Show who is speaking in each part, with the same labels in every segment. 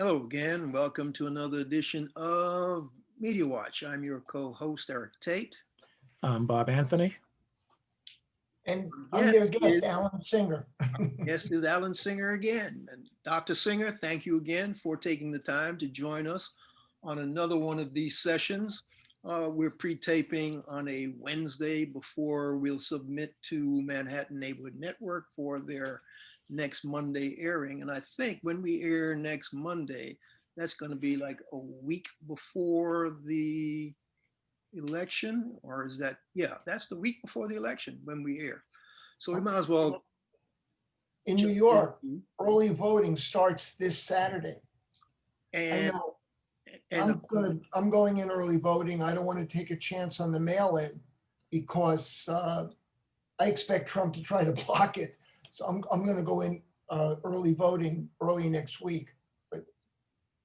Speaker 1: Hello again. Welcome to another edition of Media Watch. I'm your co-host, Eric Tait.
Speaker 2: I'm Bob Anthony.
Speaker 3: And I'm
Speaker 1: Yes,
Speaker 3: their guest, Alan Singer.
Speaker 1: yes, is Alan Singer again. And Dr. Singer, thank you again for taking the time to join us on another one of these sessions. We're pre-taping on a Wednesday before we'll submit to Manhattan Neighborhood Network for their next Monday airing. And I think when we air next Monday, that's going to be like a week before the election, or is that, yeah, that's the week before the election when we air. So we might as well.
Speaker 3: In New York, early voting starts this Saturday.
Speaker 1: And,
Speaker 3: I know.
Speaker 1: and
Speaker 3: I'm going in early voting. I don't want to take a chance on the mail-in because I expect Trump to try to block it. So I'm going to go in early voting early next week. But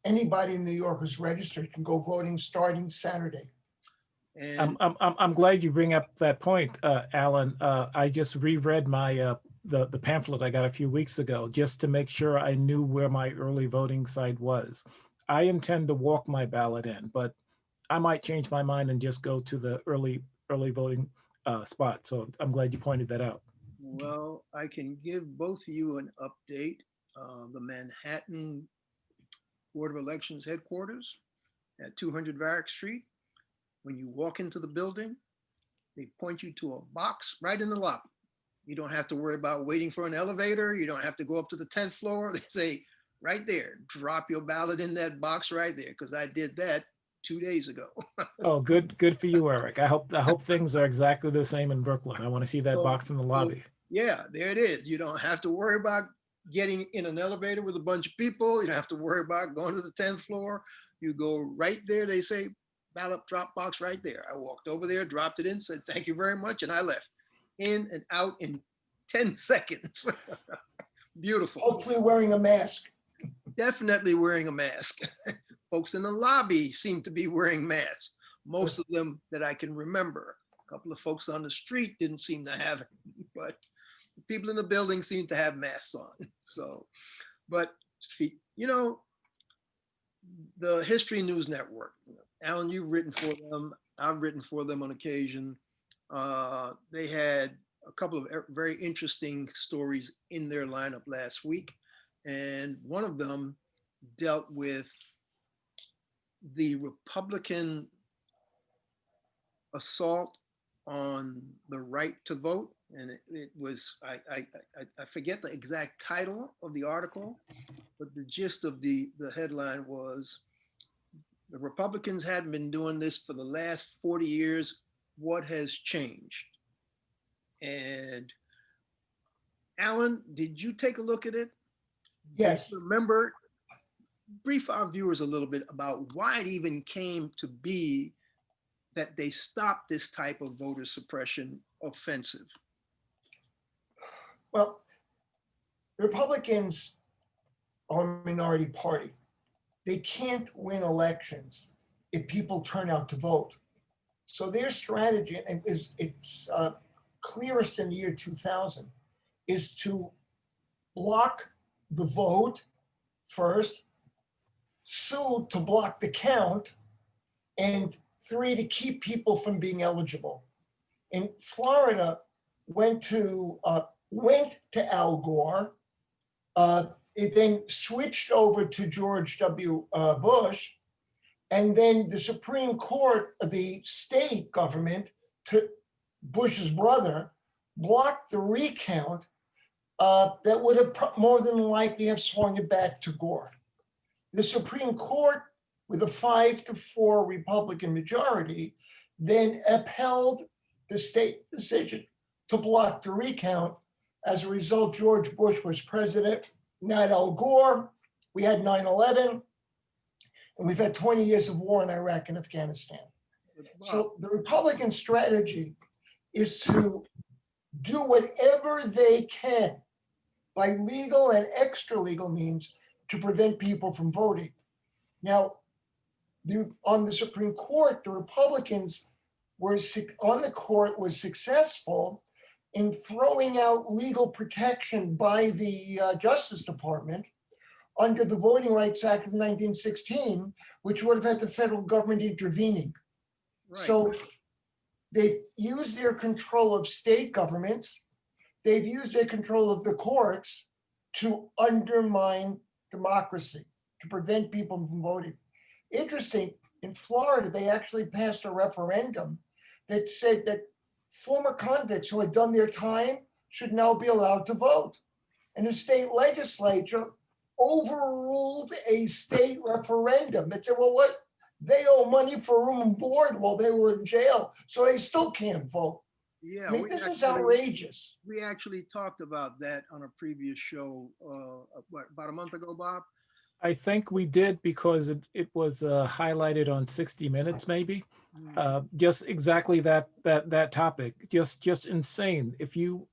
Speaker 3: anybody in New York who's registered can go voting starting Saturday.
Speaker 1: and
Speaker 2: I'm glad you bring up that point, Alan. I just reread my the pamphlet I got a few weeks ago just to make sure I knew where my early voting site was. I intend to walk my ballot in, but I might change my mind and just go to the early voting spot. So I'm glad you pointed that out.
Speaker 1: well, I can give both of you an update. The Manhattan Board of Elections headquarters at 200 Varick Street. When you walk into the building, they point you to a box right in the lobby. You don't have to worry about waiting for an elevator. You don't have to go up to the 10th floor. They say right there, drop your ballot in that box right there, because I did that 2 days ago.
Speaker 2: Oh, good for you, Eric. I hope things are exactly the same in Brooklyn. I want to see that box in the lobby.
Speaker 1: Yeah, there it is. You don't have to worry about getting in an elevator with a bunch of people. You don't have to worry about going to the 10th floor. You go right there. They say ballot drop box right there. I walked over there, dropped it in, said, thank you very much. And I left in and out in 10 seconds. Beautiful.
Speaker 3: Hopefully wearing a mask.
Speaker 1: Definitely wearing a mask. Folks in the lobby seem to be wearing masks. Most of them that I can remember. A couple of folks on the street didn't seem to have it, but the people in the building seem to have masks on. So, but you know, the History News Network, Alan, you've written for them. I've written for them on occasion. They had a couple of very interesting stories in their lineup last week. And one of them dealt with the Republican assault on the right to vote. And it was, I forget the exact title of the article, but the gist of the headline was, the Republicans hadn't been doing this for the last 40 years. What has changed? And Alan, did you take a look at it?
Speaker 3: Yes.
Speaker 1: Remember, brief our viewers a little bit about why it even came to be that they stopped this type of voter suppression offensive.
Speaker 3: Well, the Republicans are a minority party. They can't win elections if people turn out to vote. So their strategy, and it's clearest in the year 2000, is to block the vote first, sue to block the count, and 3, to keep people from being eligible. In Florida, went to Al Gore. It then switched over to George W. Bush, and then the Supreme Court, the state government, to Bush's brother, blocked the recount that would have more than likely have swung it back to Gore. The Supreme Court, with a 5-4 Republican majority, then upheld the state decision to block the recount. As a result, George Bush was president, not Al Gore. We had 9/11, and we've had 20 years of war in Iraq and Afghanistan. So the Republican strategy is to do whatever they can by legal and extra legal means to prevent people from voting. Now, on the Supreme Court, the Republicans were on the court was successful in throwing out legal protection by the Justice Department under the Voting Rights Act of 1916, which would have had the federal government intervening.
Speaker 1: Right.
Speaker 3: So they've used their control of state governments, they've used their control of the courts to undermine democracy, to prevent people from voting. Interesting, in Florida, they actually passed a referendum that said that former convicts who had done their time should now be allowed to vote. And the state legislature overruled a state referendum that said, well, what? They owe money for room and board while they were in jail, so they still can't vote.
Speaker 1: Yeah,
Speaker 3: I mean, this is outrageous.
Speaker 1: We actually talked about that on a previous show, about a month ago, Bob?
Speaker 2: I think we did because it was highlighted on 60 Minutes, maybe. Just exactly that topic. Just insane. If you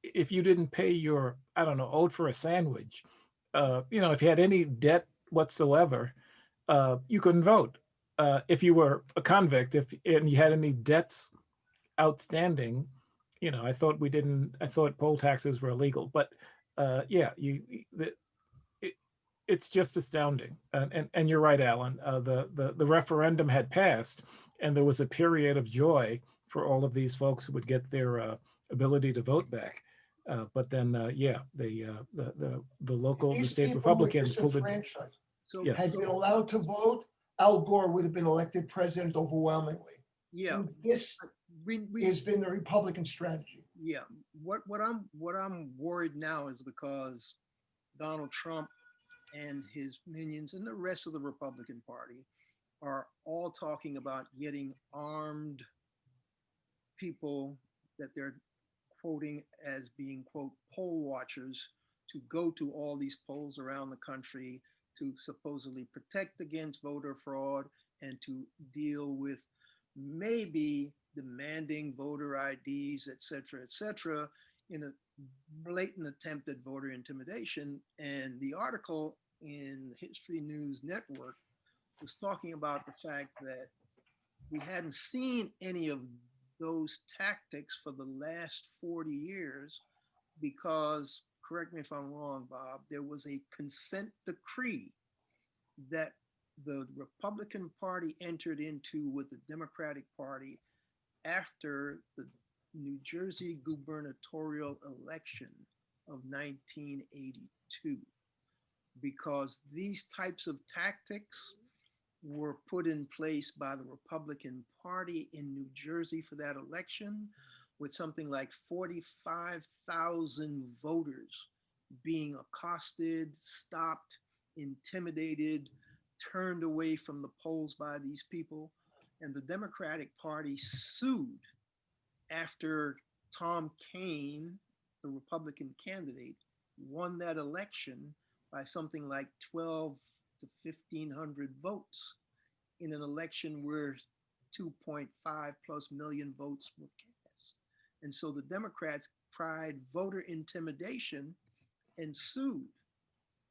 Speaker 2: didn't pay your, I don't know, owed for a sandwich, if you had any debt whatsoever, you couldn't vote. If you were a convict, and you had any debts outstanding, I thought poll taxes were illegal, but yeah, it's just astounding. And you're right, Alan. The referendum had passed, and there was a period of joy for all of these folks who would get their ability to vote back. But then, yeah, the state Republicans pulled it.
Speaker 1: So,
Speaker 2: Yes.
Speaker 3: Had been allowed to vote, Al Gore would have been elected president overwhelmingly.
Speaker 1: yeah,
Speaker 3: And this has been the Republican strategy.
Speaker 1: yeah. What I'm worried now is because Donald Trump and his minions and the rest of the Republican Party are all talking about getting armed people that they're quoting as being, quote, poll watchers to go to all these polls around the country to supposedly protect against voter fraud and to deal with maybe demanding voter IDs, et cetera, in a blatant attempt at voter intimidation. And the article in History News Network was talking about the fact that we hadn't seen any of those tactics for the last 40 years because, correct me if I'm wrong, Bob, there was a consent decree that the Republican Party entered into with the Democratic Party after the New Jersey gubernatorial election of 1982, because these types of tactics were put in place by the Republican Party in New Jersey for that election, with something like 45,000 voters being accosted, stopped, intimidated, turned away from the polls by these people. And the Democratic Party sued after Tom Kean, the Republican candidate, won that election by something like 12 to 1,500 votes in an election where 2.5 plus million votes were cast. And so the Democrats tried voter intimidation and sued.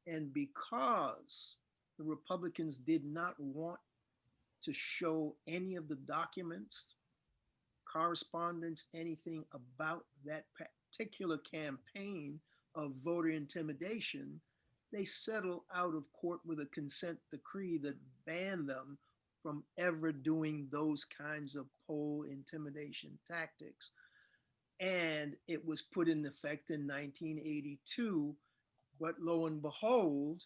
Speaker 1: And because the Republicans did not want to show any of the documents, correspondence, anything about that particular campaign of voter intimidation, they settled out of court with a consent decree that banned them from ever doing those kinds of poll intimidation tactics. And it was put in effect in 1982, but lo and behold,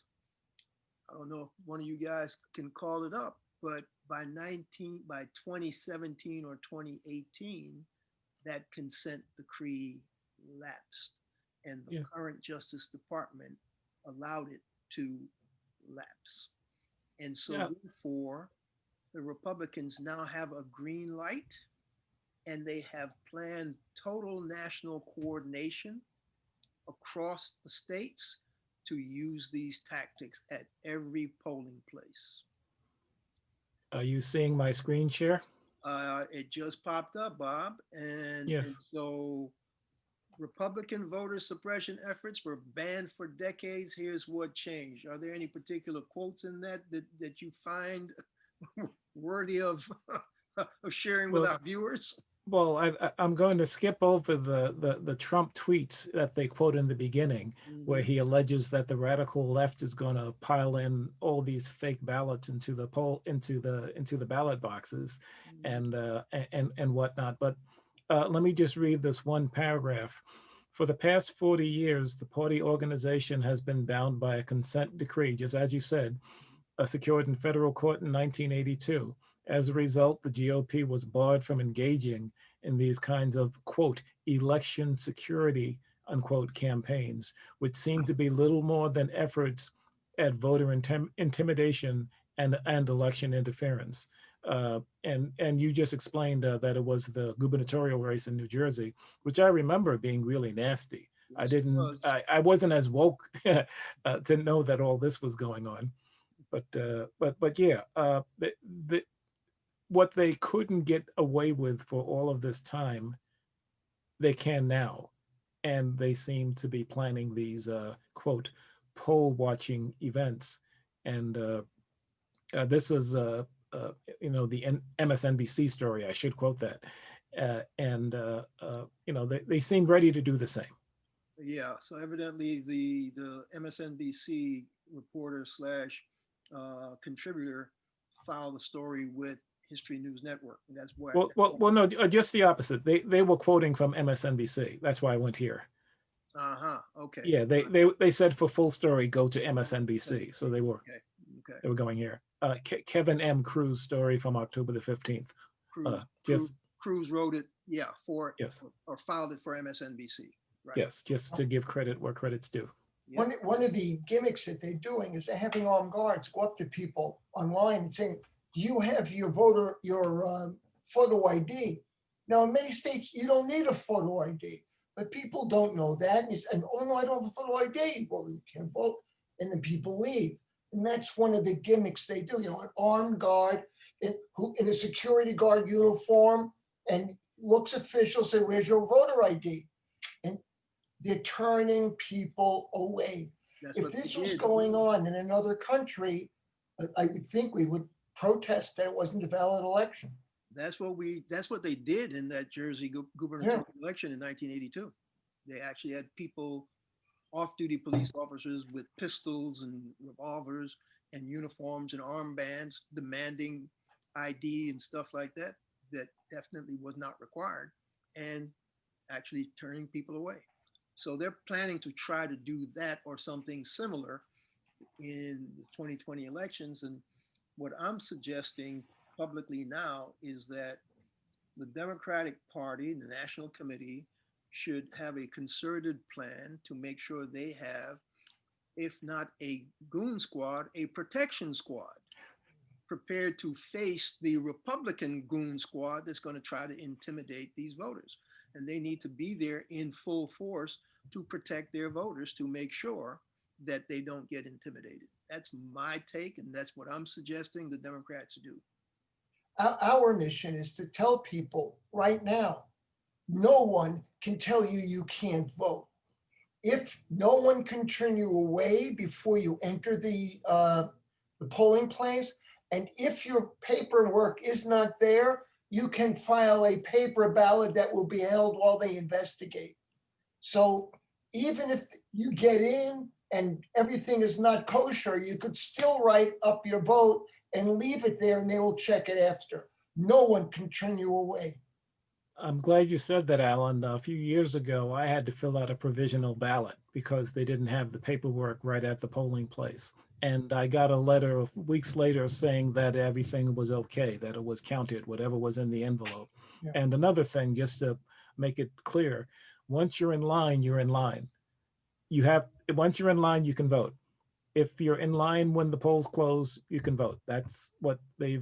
Speaker 1: I don't know if one of you guys can call it up, but by 2017 or 2018, that consent decree lapsed, and the current Justice Department allowed it to lapse. And so therefore, the Republicans now have a green light, and they have planned total national coordination across the states to use these tactics at every polling place.
Speaker 2: Are you seeing my screen share?
Speaker 1: It just popped up, Bob. And,
Speaker 2: Yes.
Speaker 1: and so Republican voter suppression efforts were banned for decades. Here's what changed. Are there any particular quotes in that you find worthy of sharing with our viewers?
Speaker 2: Well, I'm going to skip over the Trump tweets that they quote in the beginning, where
Speaker 1: Mhm.
Speaker 2: he alleges that the radical left is going to pile in all these fake ballots into the ballot boxes
Speaker 1: Mhm.
Speaker 2: and whatnot. But let me just read this one paragraph. For the past 40 years, the party organization has been bound by a consent decree, just as you said, secured in federal court in 1982. As a result, the GOP was barred from engaging in these kinds of, quote, election security, unquote, campaigns, which seem to be little more than efforts at voter intimidation and election interference. And you just explained that it was the gubernatorial race in New Jersey, which I remember being really nasty.
Speaker 1: Yes, it was.
Speaker 2: I wasn't as woke to know that all this was going on. But yeah, the what they couldn't get away with for all of this time, they can now, and they seem to be planning these quote poll watching events, and this is the MSNBC story. I should quote that, and they seem ready to do the same.
Speaker 1: Yeah, so evidently the MSNBC reporter slash contributor filed a story with History News Network. And that's where.
Speaker 2: Well, no, just the opposite. They were quoting from MSNBC. That's why I went here.
Speaker 1: Uh-huh. Okay.
Speaker 2: Yeah, they said for full story go to MSNBC, so they were
Speaker 1: Okay.
Speaker 2: going here. Kevin M. Cruz story from October the 15th.
Speaker 1: Cruz wrote it, yeah, for
Speaker 2: Yes,
Speaker 1: or filed it for MSNBC. Right.
Speaker 2: yes, just to give credit where credit's due.
Speaker 1: Yep.
Speaker 3: One of the gimmicks that they're doing is they're having armed guards go up to people online and saying, "Do you have your photo ID?" Now, in many states, you don't need a photo ID, but people don't know that. And oh no, I don't have a photo ID. Well, you can't vote, and then people leave. And that's one of the gimmicks they do. You know, an armed guard in a security guard uniform and looks official, say, "Where's your voter ID?" And they're turning people away. If this was going on in another country, I would think we would protest that it wasn't a valid election.
Speaker 1: That's what they did in that Jersey gubernatorial election in 1982. They actually had people, off-duty police officers with pistols and revolvers and uniforms and armbands demanding ID and stuff like that. That definitely was not required, and actually turning people away. So they're planning to try to do that or something similar in the 2020 elections. And what I'm suggesting publicly now is that the Democratic Party, the National Committee, should have a concerted plan to make sure they have, if not a goon squad, a protection squad prepared to face the Republican goon squad that's going to try to intimidate these voters. And they need to be there in full force to protect their voters, to make sure that they don't get intimidated. That's my take, and that's what I'm suggesting the Democrats do.
Speaker 3: Our mission is to tell people right now, no one can tell you you can't vote. If no one can turn you away before you enter the polling place, and if your paperwork is not there, you can file a paper ballot that will be held while they investigate. So even if you get in and everything is not kosher, you could still write up your vote and leave it there and they will check it after. No one can turn you away.
Speaker 2: I'm glad you said that, Alan. A few years ago, I had to fill out a provisional ballot because they didn't have the paperwork right at the polling place. And I got a letter weeks later saying that everything was okay, that it was counted, whatever was in the envelope.
Speaker 3: Yeah.
Speaker 2: And another thing, just to make it clear, once you're in line, you're in line. Once you're in line, you can vote. If you're in line when the polls close, you can vote. That's the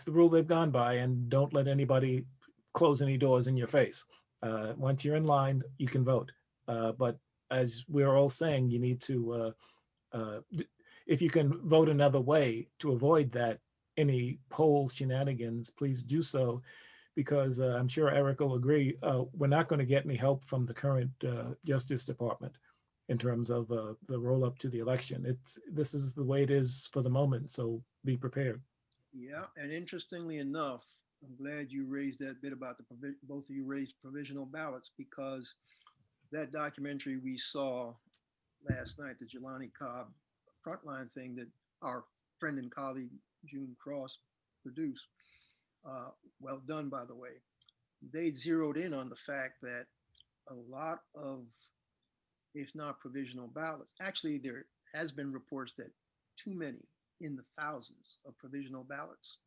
Speaker 2: rule they've gone by, and don't let anybody close any doors in your face. Once you're in line, you can vote. But as we're all saying, you need to, if you can vote another way to avoid that, any poll shenanigans, please do so, because I'm sure Eric will agree, we're not going to get any help from the current Justice Department in terms of the roll up to the election. This is the way it is for the moment, so be prepared.
Speaker 1: Yeah, and interestingly enough, I'm glad you raised that bit about both of you raised provisional ballots, because that documentary we saw last night, the Jelani Cobb Frontline thing that our friend and colleague J.Cross produced, well done, by the way. They zeroed in on the fact that a lot of, if not provisional ballots, actually there has been reports that too many, in the thousands of provisional ballots,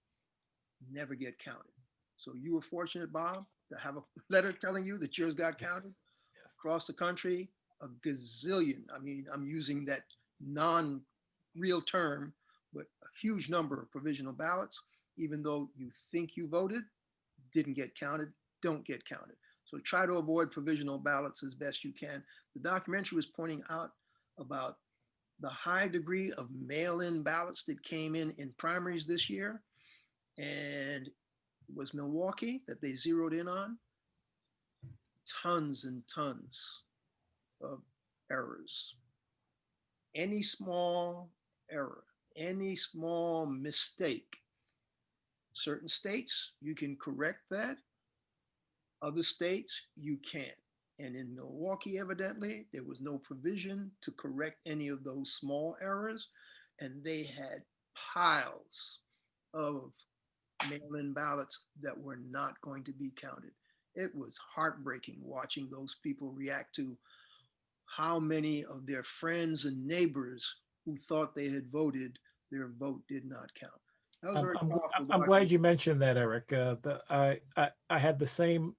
Speaker 1: never get counted. So you were fortunate, Bob, to have a letter telling you that yours got counted.
Speaker 2: Yes.
Speaker 1: Across the country, a gazillion. I mean, I'm using that non-real term, but a huge number of provisional ballots, even though you think you voted, didn't get counted, don't get counted. So try to avoid provisional ballots as best you can. The documentary was pointing out about the high degree of mail-in ballots that came in primaries this year. And it was Milwaukee that they zeroed in on. Tons and tons of errors. Any small error, any small mistake, certain states, you can correct that. Other states, you can't. And in Milwaukee, evidently, there was no provision to correct any of those small errors. And they had piles of mail-in ballots that were not going to be counted. It was heartbreaking watching those people react to how many of their friends and neighbors who thought they had voted, their vote did not count. That was very powerful.
Speaker 2: I'm glad you mentioned that, Eric. I had the same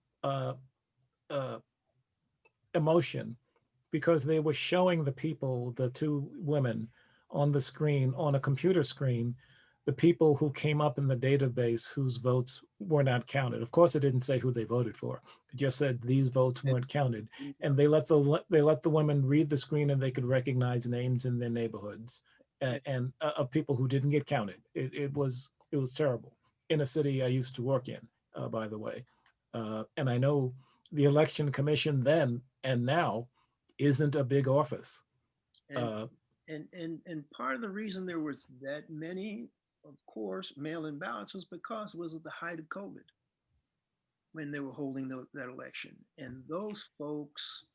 Speaker 2: emotion, because they were showing the people, the two women on the screen, on a computer screen, the people who came up in the database whose votes were not counted. Of course, it didn't say who they voted for. It just said these votes weren't counted. And they let the women read the screen, and they could recognize names in their neighborhoods and of people who didn't get counted. It was terrible, in a city I used to work in, by the way. And I know the election commission then and now isn't a big office.
Speaker 1: And part of the reason there was that many, of course, mail-in ballots was because it was at the height of COVID when they were holding that election. And those folks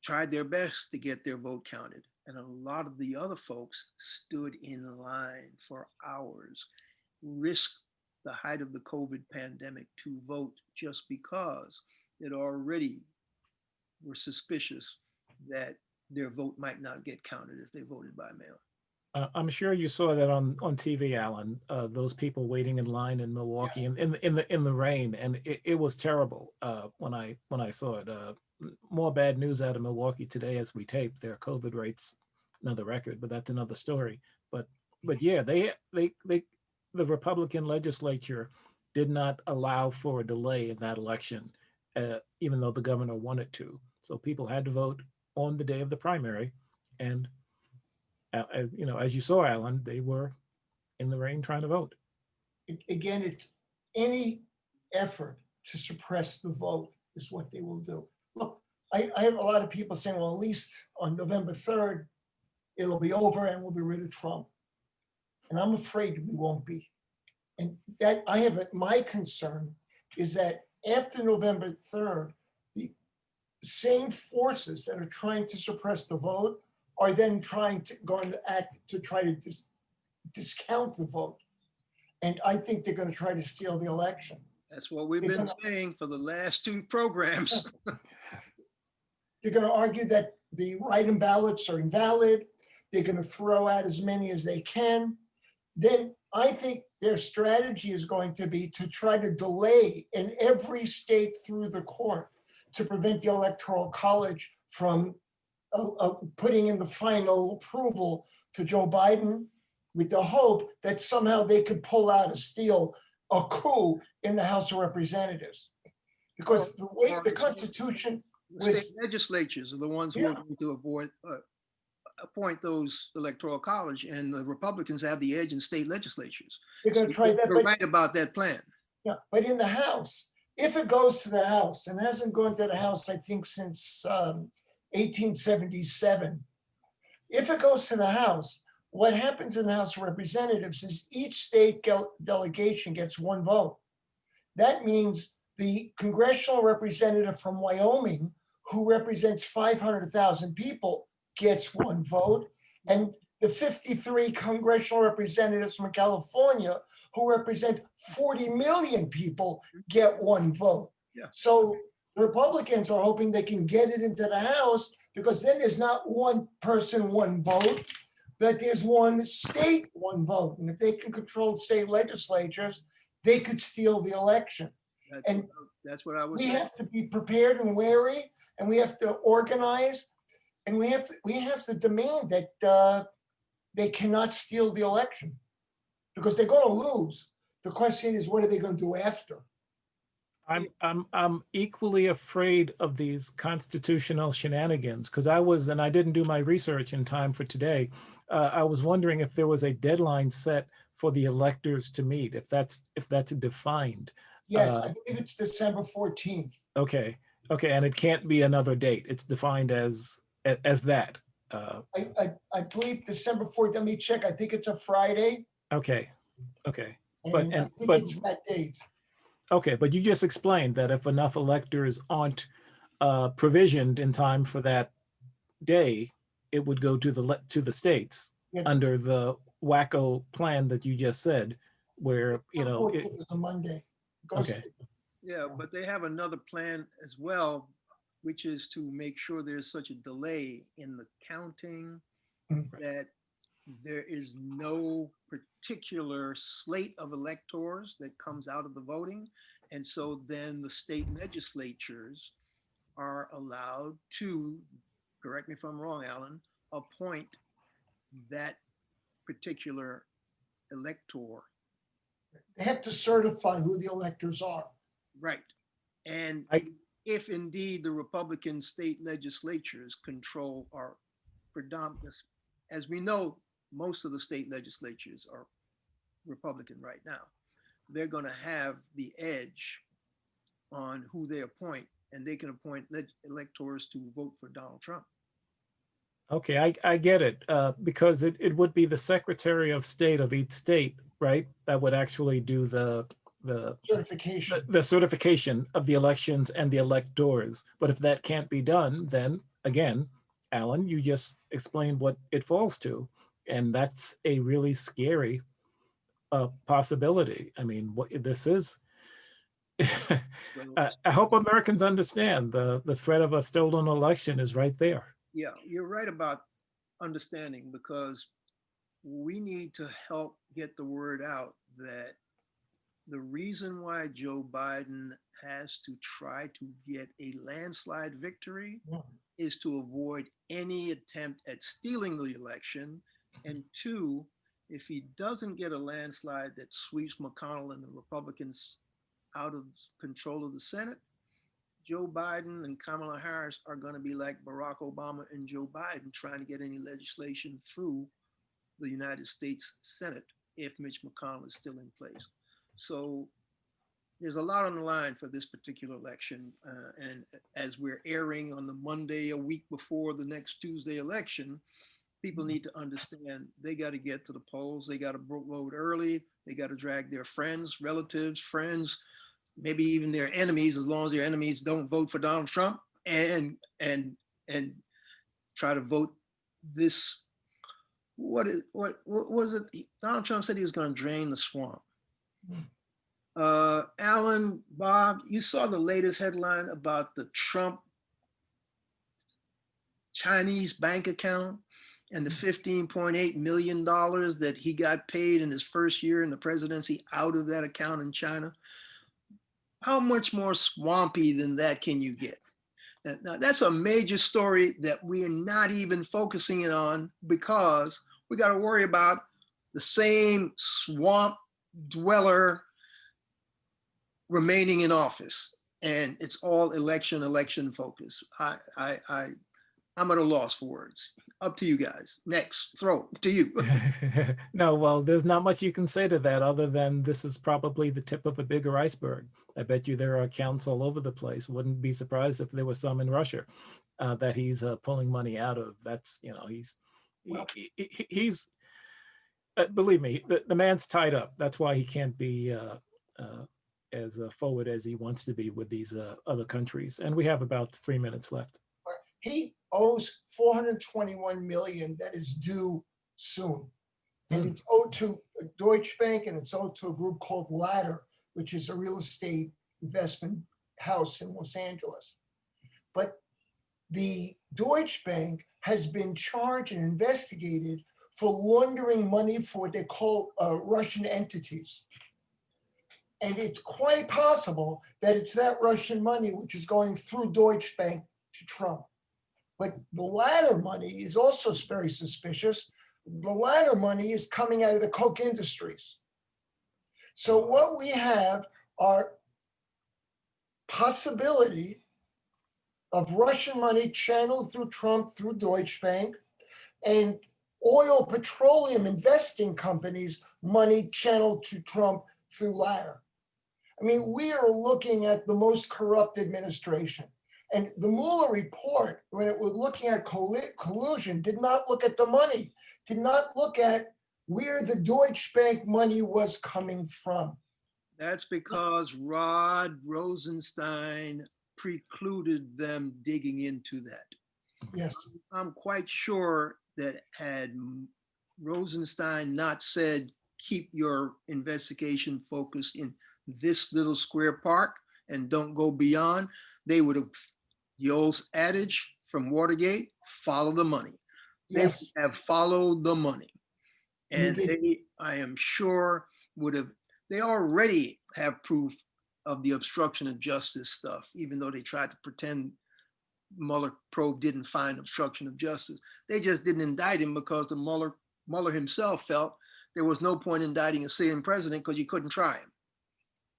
Speaker 1: tried their best to get their vote counted. And a lot of the other folks stood in line for hours, risked the height of the COVID pandemic to vote just because it already were suspicious that their vote might not get counted if they voted by mail.
Speaker 2: I'm sure you saw that on TV, Alan. Those people waiting in line in Milwaukee,
Speaker 3: Yes.
Speaker 2: in the rain, and it was terrible when I saw it. More bad news out of Milwaukee today as we tape. Their COVID rates, another record, but that's another story. But yeah, the Republican legislature did not allow for a delay in that election, even though the governor wanted to. So people had to vote on the day of the primary, and as you saw, Alan, they were in the rain trying to vote.
Speaker 3: Again, it's any effort to suppress the vote is what they will do. Look, I have a lot of people saying, well, at least on November 3rd, it'll be over and we'll be rid of Trump. And I'm afraid we won't be. And that my concern is that after November 3rd, the same forces that are trying to suppress the vote are then going to act to try to discount the vote. And I think they're going to try to steal the election.
Speaker 1: That's what we've been saying for the last two programs.
Speaker 3: They're going to argue that the write-in ballots are invalid. They're going to throw out as many as they can. Then I think their strategy is going to be to try to delay in every state through the court to prevent the Electoral College from putting in the final approval to Joe Biden, with the hope that somehow they could pull out a coup in the House of Representatives. Because the way the Constitution
Speaker 1: The state legislatures are the ones who are going to appoint those Electoral College, and the Republicans have the edge in state legislatures.
Speaker 3: They're going to try that.
Speaker 1: They're right about that plan.
Speaker 3: Yeah, but in the House, if it goes to the House, and hasn't gone to the House, I think, since 1877, if it goes to the House, what happens in the House of Representatives is each state delegation gets one vote. That means the congressional representative from Wyoming, who represents 500,000 people, gets one vote. And the 53 congressional representatives from California, who represent 40 million people, get one vote.
Speaker 1: Yeah.
Speaker 3: So Republicans are hoping they can get it into the House, because then there's not one person, one vote, but there's one state, one vote. And if they can control state legislatures, they could steal the election.
Speaker 1: That's what I was
Speaker 3: We
Speaker 1: saying.
Speaker 3: have to be prepared and wary, and we have to organize, and we have to demand that they cannot steal the election, because they're going to lose. The question is, what are they going to do after?
Speaker 2: I'm equally afraid of these constitutional shenanigans, because I didn't do my research in time for today. I was wondering if there was a deadline set for the electors to meet, if that's defined.
Speaker 3: Yes, I believe it's December 14th.
Speaker 2: Okay, and it can't be another date. It's defined as that.
Speaker 3: I believe December 4th. Let me check. I think it's a Friday.
Speaker 2: Okay.
Speaker 3: And I think it's that date.
Speaker 2: Okay, but you just explained that if enough electors aren't provisioned in time for that day, it would go to the states under the wacko plan that you just said, where
Speaker 3: it was a Monday.
Speaker 2: Okay.
Speaker 1: Yeah, but they have another plan as well, which is to make sure there's such a delay in the counting that there is no particular slate of electors that comes out of the voting. And so then the state legislatures are allowed to, correct me if I'm wrong, Alan, appoint that particular elector.
Speaker 3: They have to certify who the electors are.
Speaker 1: Right. And if indeed the Republican state legislatures control our predominant, as we know, most of the state legislatures are Republican right now, they're going to have the edge on who they appoint, and they can appoint electors to vote for Donald Trump.
Speaker 2: Okay, I get it, because it would be the Secretary of State of each state, right? That would actually do the
Speaker 3: certification.
Speaker 2: The certification of the elections and the electors. But if that can't be done, then again, Alan, you just explained what it falls to. And that's a really scary possibility. I mean, what this is, I hope Americans understand the threat of a stolen election is right there.
Speaker 1: Yeah, you're right about understanding, because we need to help get the word out that the reason why Joe Biden has to try to get a landslide victory is to avoid any attempt at stealing the election. And two, if he doesn't get a landslide that sweeps McConnell and the Republicans out of control of the Senate, Joe Biden and Kamala Harris are going to be like Barack Obama and Joe Biden trying to get any legislation through the United States Senate if Mitch McConnell is still in place. So there's a lot on the line for this particular election. And as we're airing on the Monday, a week before the next Tuesday election, people need to understand they got to get to the polls. They got to vote early. They got to drag their friends, relatives, friends, maybe even their enemies, as long as their enemies don't vote for Donald Trump, and try to vote this. What was it? Donald Trump said he was going to drain the swamp. Alan, Bob, you saw the latest headline about the Trump Chinese bank account and the $15.8 million that he got paid in his first year in the presidency out of that account in China. How much more swampy than that can you get? Now, that's a major story that we are not even focusing it on, because we got to worry about the same swamp dweller remaining in office, and it's all election focus. I'm at a loss for words. Up to you guys. Next, throw to you.
Speaker 2: No, well, there's not much you can say to that other than this is probably the tip of a bigger iceberg. I bet you there are accounts all over the place. Wouldn't be surprised if there was some in Russia that he's pulling money out of. That's, he's Believe me, the man's tied up. That's why he can't be as forward as he wants to be with these other countries. And we have about 3 minutes left.
Speaker 3: He owes 421 million that is due soon. And it's owed to Deutsche Bank, and it's owed to a group called Ladder, which is a real estate investment house in Los Angeles. But the Deutsche Bank has been charged and investigated for laundering money for what they call Russian entities. And it's quite possible that it's that Russian money which is going through Deutsche Bank to Trump. But the Ladder money is also very suspicious. The Ladder money is coming out of the Coke Industries. So what we have are possibility of Russian money channeled through Trump, through Deutsche Bank, and oil petroleum investing companies' money channeled to Trump through Ladder. I mean, we are looking at the most corrupt administration. And the Mueller report, when it was looking at collusion, did not look at the money, did not look at where the Deutsche Bank money was coming from.
Speaker 1: That's because Rod Rosenstein precluded them digging into that.
Speaker 3: Yes.
Speaker 1: I'm quite sure that had Rosenstein not said, keep your investigation focused in this little square park and don't go beyond, they would have, the old adage from Watergate, follow the money. They
Speaker 3: Yes.
Speaker 1: have followed the money. And
Speaker 3: They did.
Speaker 1: they, I am sure, would have, they already have proof of the obstruction of justice stuff, even though they tried to pretend Mueller probe didn't find obstruction of justice. They just didn't indict him because the Mueller himself felt there was no point in indicting a sitting president because you couldn't try him.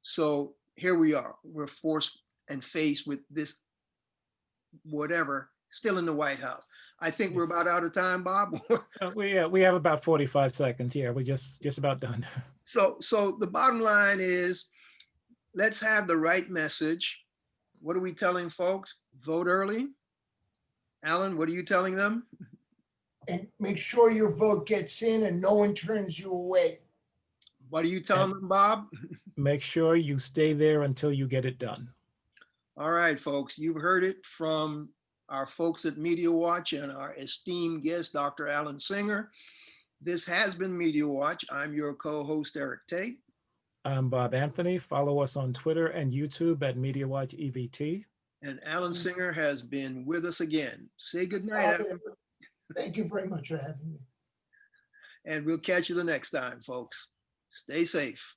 Speaker 1: So here we are. We're forced and faced with this, whatever, still in the White House. I think we're about out of time, Bob.
Speaker 2: We have about 45 seconds. Yeah, we're just about done.
Speaker 1: So the bottom line is, let's have the right message. What are we telling folks? Vote early. Alan, what are you telling them?
Speaker 3: And make sure your vote gets in and no one turns you away.
Speaker 1: What are you telling them, Bob?
Speaker 2: Make sure you stay there until you get it done.
Speaker 1: All right, folks, you've heard it from our folks at Media Watch and our esteemed guest, Dr. Alan Singer. This has been Media Watch. I'm your co-host, Eric Tait.
Speaker 2: I'm Bob Anthony. Follow us on Twitter and YouTube at Media Watch EVT.
Speaker 1: And Alan Singer has been with us again. Say good night, Alan.
Speaker 3: Thank you very much for having me.
Speaker 1: And we'll catch you the next time, folks. Stay safe.